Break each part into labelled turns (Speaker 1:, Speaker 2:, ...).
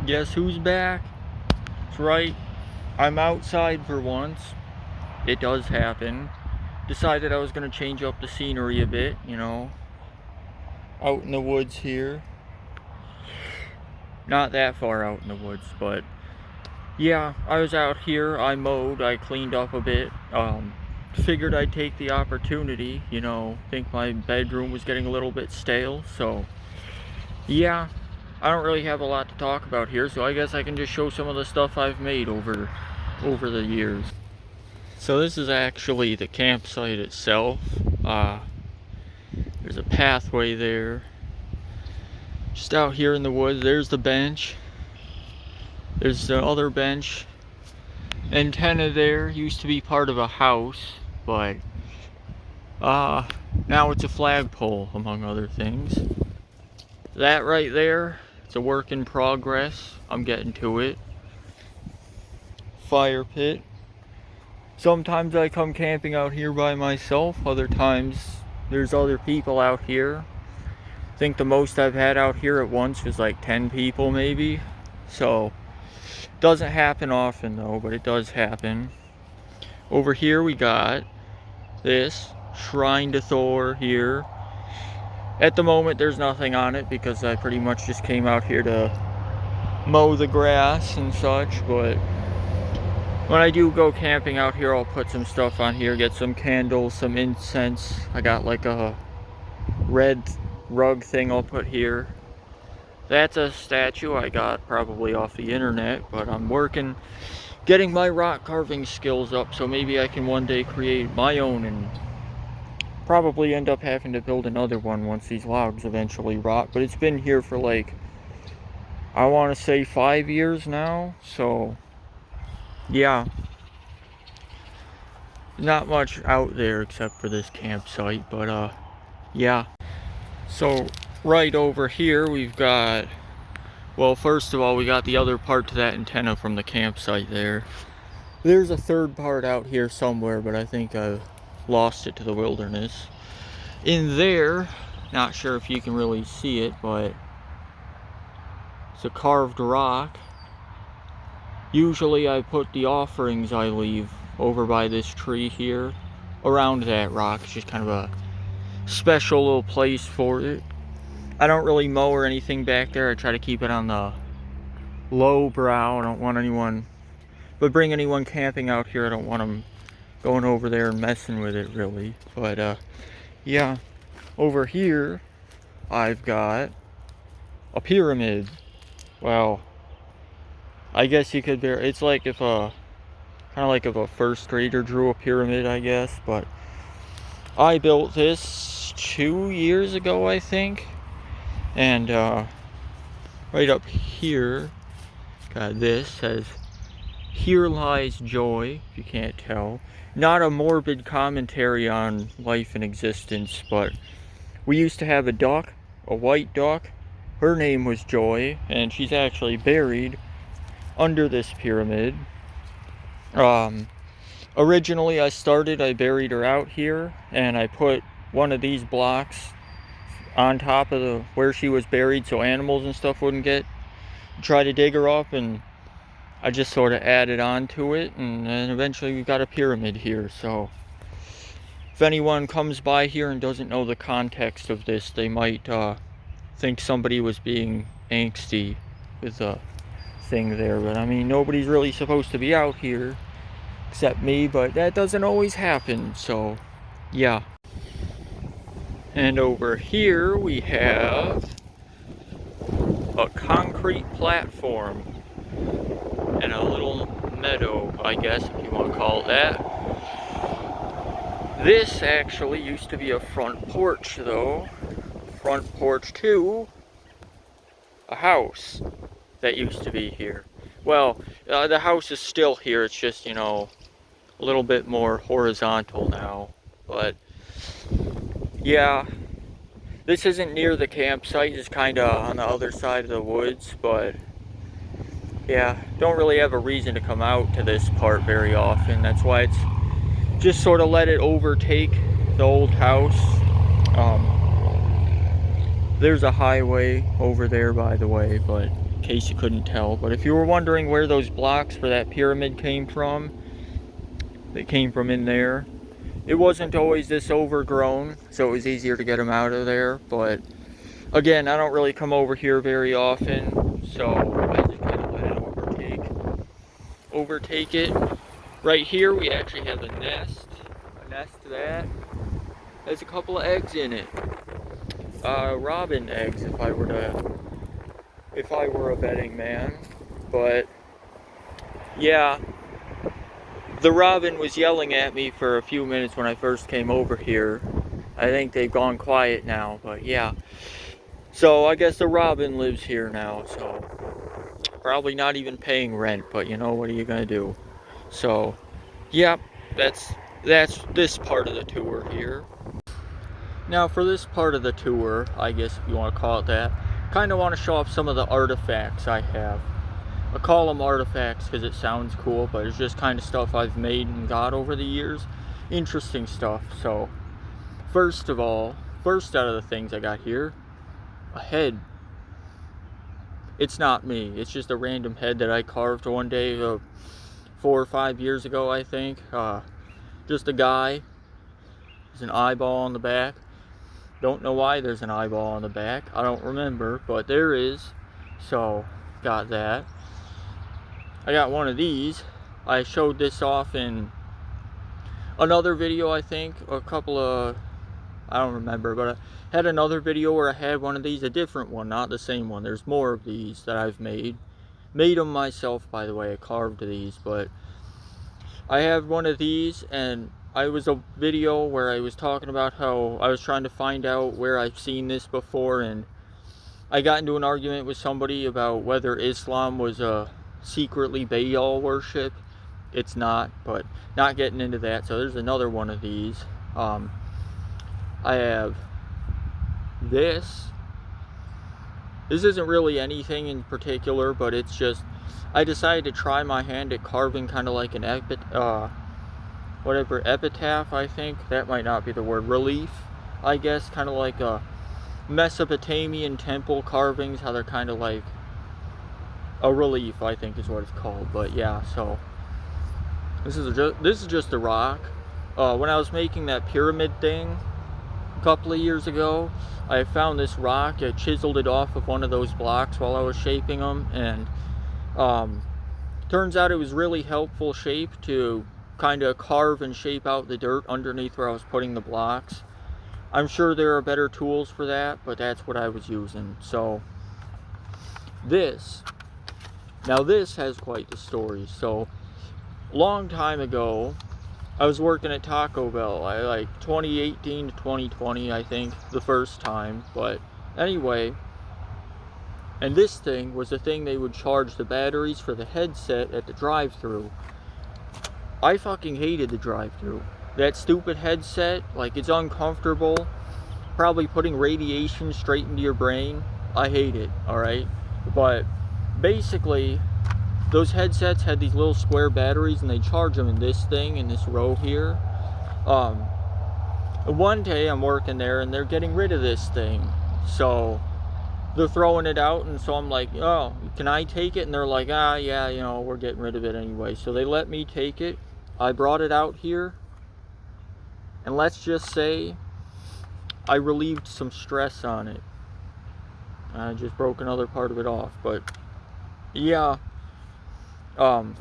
Speaker 1: Guess who's back? That's right, I'm outside for once. It does happen. Decided I was gonna change up the scenery a bit, out in the woods here. Not that far out in the woods, but yeah, I was out here, I mowed, I cleaned up a bit. Figured I'd take the opportunity, think my bedroom was getting a little bit stale, so yeah, I don't really have a lot to talk about here, so I guess I can just show some of the stuff I've made over the years. So this is actually the campsite itself. There's a pathway there. Just out here in the woods, there's the bench. There's the other bench. Antenna there used to be part of a house, but now it's a flagpole, among other things. That right there, it's a work in progress. I'm getting to it. Fire pit. Sometimes I come camping out here by myself. Other times there's other people out here. I think the most I've had out here at once was like 10 people maybe. So, doesn't happen often though, but it does happen. Over here we got this Shrine to Thor here. At the moment there's nothing on it because I pretty much just came out here to mow the grass and such, but when I do go camping out here, I'll put some stuff on here, get some candles, some incense. I got like a red rug thing I'll put here. That's a statue I got probably off the internet, but I'm working, getting my rock carving skills up, so maybe I can one day create my own and probably end up having to build another one once these logs eventually rot. But it's been here for like, I want to say 5 years now, so yeah, not much out there except for this campsite, but yeah. So right over here we've got, well, first of all, we got the other part to that antenna from the campsite there. There's a third part out here somewhere, but I think I've lost it to the wilderness. In there, not sure if you can really see it, but it's a carved rock. Usually I put the offerings I leave over by this tree here around that rock. It's just kind of a special little place for it. I don't really mow or anything back there. I try to keep it on the low brow. I don't want anyone, but bring anyone camping out here, I don't want them going over there and messing with it really. But yeah, over here I've got a pyramid. Well, I guess you could bear, it's like if kind of like if a first grader drew a pyramid, I guess. But I built this 2 years ago, I think. And right up here, got this, says, "Here lies joy," if you can't tell. Not a morbid commentary on life and existence, but we used to have a duck, a white duck. Her name was Joy, and she's actually buried under this pyramid. Originally I buried her out here, and I put one of these blocks on top of where she was buried so animals and stuff wouldn't try to dig her up, and I just sort of added on to it, and then eventually we got a pyramid here. So if anyone comes by here and doesn't know the context of this, they might think somebody was being angsty with the thing there, but I mean, nobody's really supposed to be out here except me, but that doesn't always happen, so yeah. And over here we have a concrete platform and a little meadow, I guess, if you want to call it that. This actually used to be a front porch though. Front porch to a house that used to be here. Well, the house is still here, it's just, a little bit more horizontal now. But yeah, this isn't near the campsite, it's kind of on the other side of the woods, but yeah, don't really have a reason to come out to this part very often. That's why it's just sort of let it overtake the old house. There's a highway over there, by the way, but in case you couldn't tell. But if you were wondering where those blocks for that pyramid came from, they came from in there. It wasn't always this overgrown, so it was easier to get them out of there. But again, I don't really come over here very often, so I just kind of let it overtake it. Right here, we actually have a nest that has a couple of eggs in it. Robin eggs, if I were a betting man. But yeah, the robin was yelling at me for a few minutes when I first came over here. I think they've gone quiet now, but yeah. So I guess the robin lives here now, so probably not even paying rent, but you know, what are you gonna do? So yeah, that's this part of the tour here. Now for this part of the tour, I guess if you want to call it that, kind of want to show off some of the artifacts I have. I call them artifacts because it sounds cool, but it's just kind of stuff I've made and got over the years. Interesting stuff. So first out of the things I got here, a head. It's not me, it's just a random head that I carved one day 4 or 5 years ago, I think. Just a guy. There's an eyeball on the back. Don't know why there's an eyeball on the back. I don't remember, but there is. So, got that. I got one of these. I showed this off in another video, I think. I don't remember, but I had another video where I had one of these, a different one, not the same one. There's more of these that I've made. Made them myself, by the way. I carved these, but I have one of these, and I was a video where I was talking about how I was trying to find out where I've seen this before, and I got into an argument with somebody about whether Islam was a secretly Baal worship. It's not, but not getting into that. So there's another one of these. I have this. This isn't really anything in particular, but it's just, I decided to try my hand at carving kind of like an epitaph, I think. That might not be the word. Relief, I guess. Kind of like a Mesopotamian temple carvings, how they're kind of like a relief, I think is what it's called. But yeah, so this is just a rock. When I was making that pyramid thing a couple of years ago, I found this rock. I chiseled it off of one of those blocks while I was shaping them, and turns out it was really helpful shape to kind of carve and shape out the dirt underneath where I was putting the blocks. I'm sure there are better tools for that, but that's what I was using. So this has quite the story. So long time ago, I was working at Taco Bell. I like 2018 to 2020, I think, the first time. But anyway, and this thing was the thing they would charge the batteries for the headset at the drive-thru. I fucking hated the drive-thru. That stupid headset, like, it's uncomfortable. Probably putting radiation straight into your brain. I hate it, alright? But basically, those headsets had these little square batteries, and they charge them in this thing, in this row here. One day I'm working there, and they're getting rid of this thing. So they're throwing it out, and so I'm like, oh, can I take it? And they're like, yeah, you know, we're getting rid of it anyway. So they let me take it. I brought it out here, and let's just say I relieved some stress on it. I just broke another part of it off, but yeah. I'm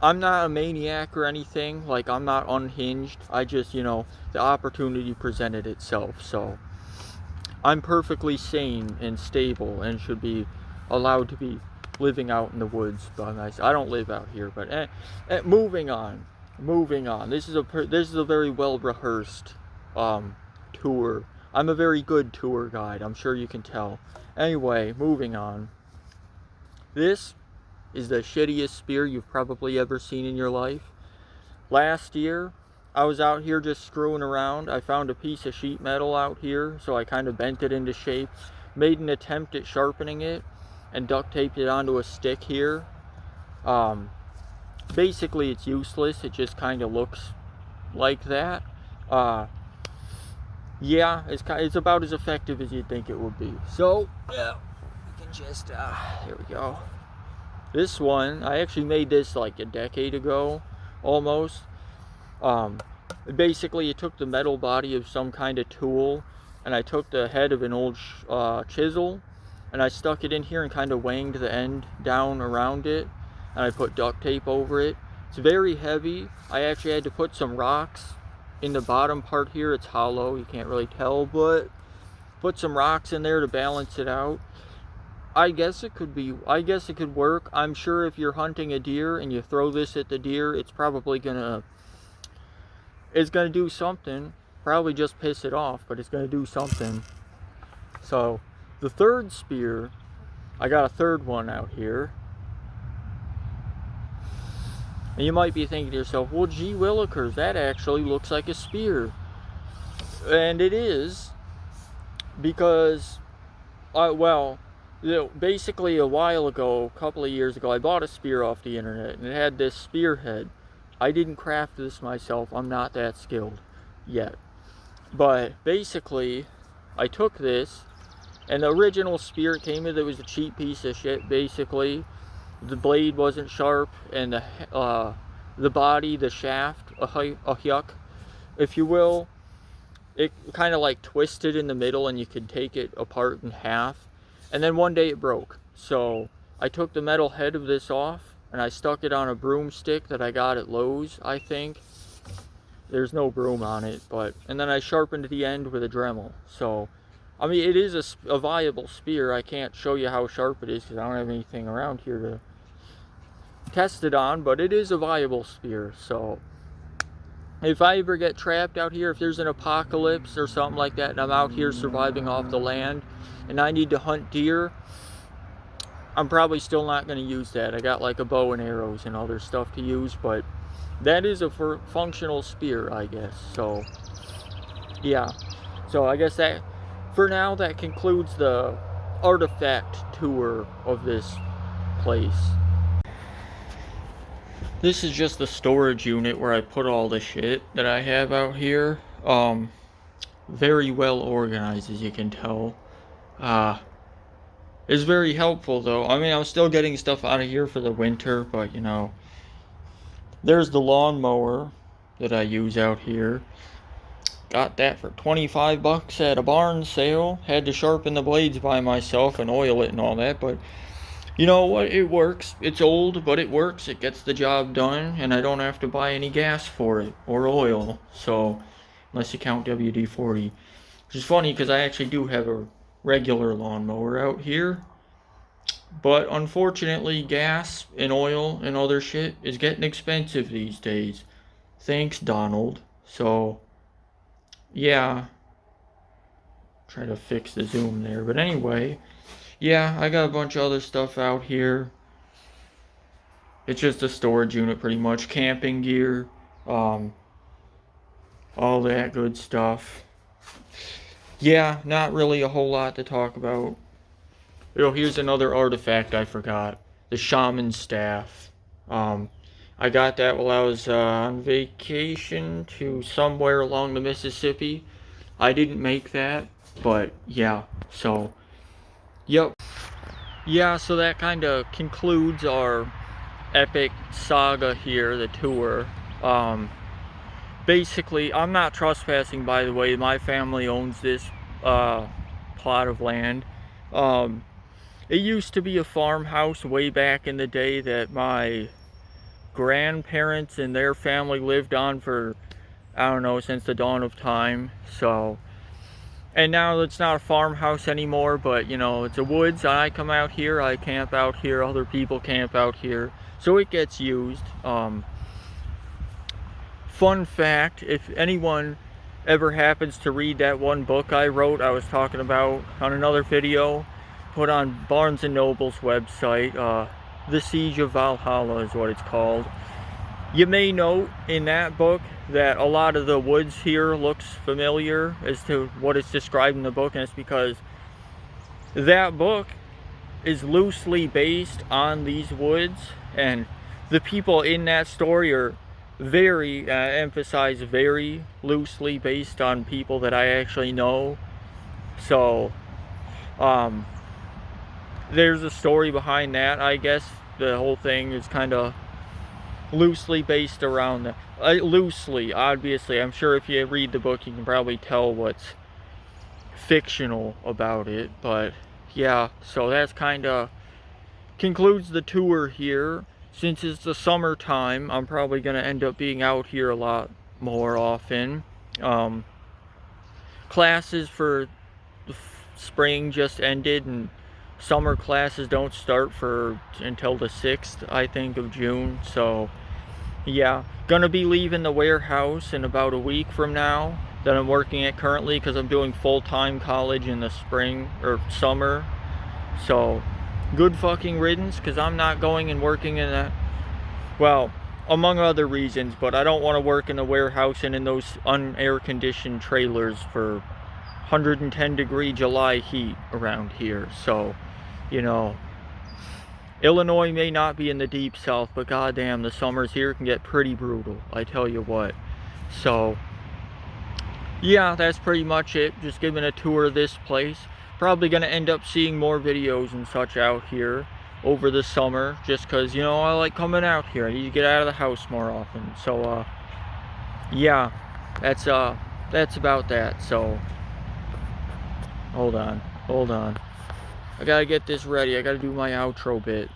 Speaker 1: not a maniac or anything. Like, I'm not unhinged. I just, you know, the opportunity presented itself. So I'm perfectly sane and stable and should be allowed to be living out in the woods by myself. I don't live out here, but moving on. This is a very well rehearsed tour. I'm a very good tour guide. I'm sure you can tell. Anyway, moving on. This is the shittiest spear you've probably ever seen in your life. Last year, I was out here just screwing around. I found a piece of sheet metal out here, so I kind of bent it into shape, made an attempt at sharpening it, and duct taped it onto a stick here. Basically, it's useless. It just kind of looks like that. yeah, it's about as effective as you'd think it would be. So, yeah, we can just, there we go. This one, I actually made this like a decade ago, almost. Basically, it took the metal body of some kind of tool, and I took the head of an old chisel, and I stuck it in here and kind of wanged the end down around it, and I put duct tape over it. It's very heavy. I actually had to put some rocks in the bottom part here. It's hollow, you can't really tell, but put some rocks in there to balance it out. I guess it could work. I'm sure if you're hunting a deer and you throw this at the deer, it's probably gonna do something. Probably just piss it off, but it's gonna do something. So the third spear, I got a third one out here. And you might be thinking to yourself, well, gee willikers, that actually looks like a spear. And it is, because, basically a while ago, a couple of years ago, I bought a spear off the internet, and it had this spearhead. I didn't craft this myself. I'm not that skilled yet. But basically, I took this, and the original spear it came with, it was a cheap piece of shit, basically. The blade wasn't sharp, and the body, the shaft, a yuck, if you will, it kind of like twisted in the middle, and you could take it apart in half. And then one day it broke. So I took the metal head of this off, and I stuck it on a broomstick that I got at Lowe's, I think. There's no broom on it, and then I sharpened the end with a Dremel. So, I mean, it is a viable spear. I can't show you how sharp it is because I don't have anything around here to test it on, but it is a viable spear. So, if I ever get trapped out here, if there's an apocalypse or something like that, and I'm out here surviving off the land, and I need to hunt deer, I'm probably still not going to use that. I got like a bow and arrows and other stuff to use, but that is a functional spear, I guess. So, yeah. So I guess that, for now, that concludes the artifact tour of this place. This is just the storage unit where I put all the shit that I have out here. Very well organized, as you can tell. It's very helpful, though. I mean, I'm still getting stuff out of here for the winter, but, you know. There's the lawnmower that I use out here. Got that for 25 bucks at a barn sale. Had to sharpen the blades by myself and oil it and all that, but you know what? It works. It's old, but it works. It gets the job done, and I don't have to buy any gas for it or oil. So, unless you count WD-40. Which is funny because I actually do have a regular lawnmower out here. But unfortunately, gas and oil and other shit is getting expensive these days. Thanks, Donald. So, yeah. Try to fix the zoom there. But anyway, yeah, I got a bunch of other stuff out here. It's just a storage unit pretty much. Camping gear. All that good stuff. Yeah, not really a whole lot to talk about. Oh, here's another artifact I forgot. The shaman staff. I got that while I was on vacation to somewhere along the Mississippi. I didn't make that, but yeah, so, yep. Yeah, so that kind of concludes our epic saga here, the tour. Basically, I'm not trespassing, by the way. My family owns this plot of land. It used to be a farmhouse way back in the day that my grandparents and their family lived on for, I don't know, since the dawn of time. So, and now it's not a farmhouse anymore, but you know, it's a woods. I come out here, I camp out here, other people camp out here, so it gets used. Fun fact, if anyone ever happens to read that one book I wrote, I was talking about on another video, put on Barnes & Noble's website, The Siege of Valhalla is what it's called. You may note in that book that a lot of the woods here looks familiar as to what it's described in the book, and it's because that book is loosely based on these woods, and the people in that story are very, emphasize very loosely based on people that I actually know. So, there's a story behind that, I guess. The whole thing is kind of loosely based around that. Loosely, obviously. I'm sure if you read the book, you can probably tell what's fictional about it. But yeah, so that's kind of concludes the tour here. Since it's the summertime, I'm probably going to end up being out here a lot more often. Classes for the spring just ended, and summer classes don't start until the 6th, I think, of June. So yeah, gonna be leaving the warehouse in about a week from now that I'm working at currently, because I'm doing full-time college in the spring or summer. So good fucking riddance, because I'm not going and working in that, well, among other reasons, but I don't want to work in the warehouse and in those unair conditioned trailers for 110 degree July heat around here. So, you know, Illinois may not be in the deep south, but goddamn, the summers here can get pretty brutal, I tell you what. So yeah, that's pretty much it. Just giving a tour of this place. Probably gonna end up seeing more videos and such out here over the summer, just because, you know, I like coming out here. I need to get out of the house more often. So yeah, that's about that. So hold on, I gotta get this ready. I gotta do my outro bit.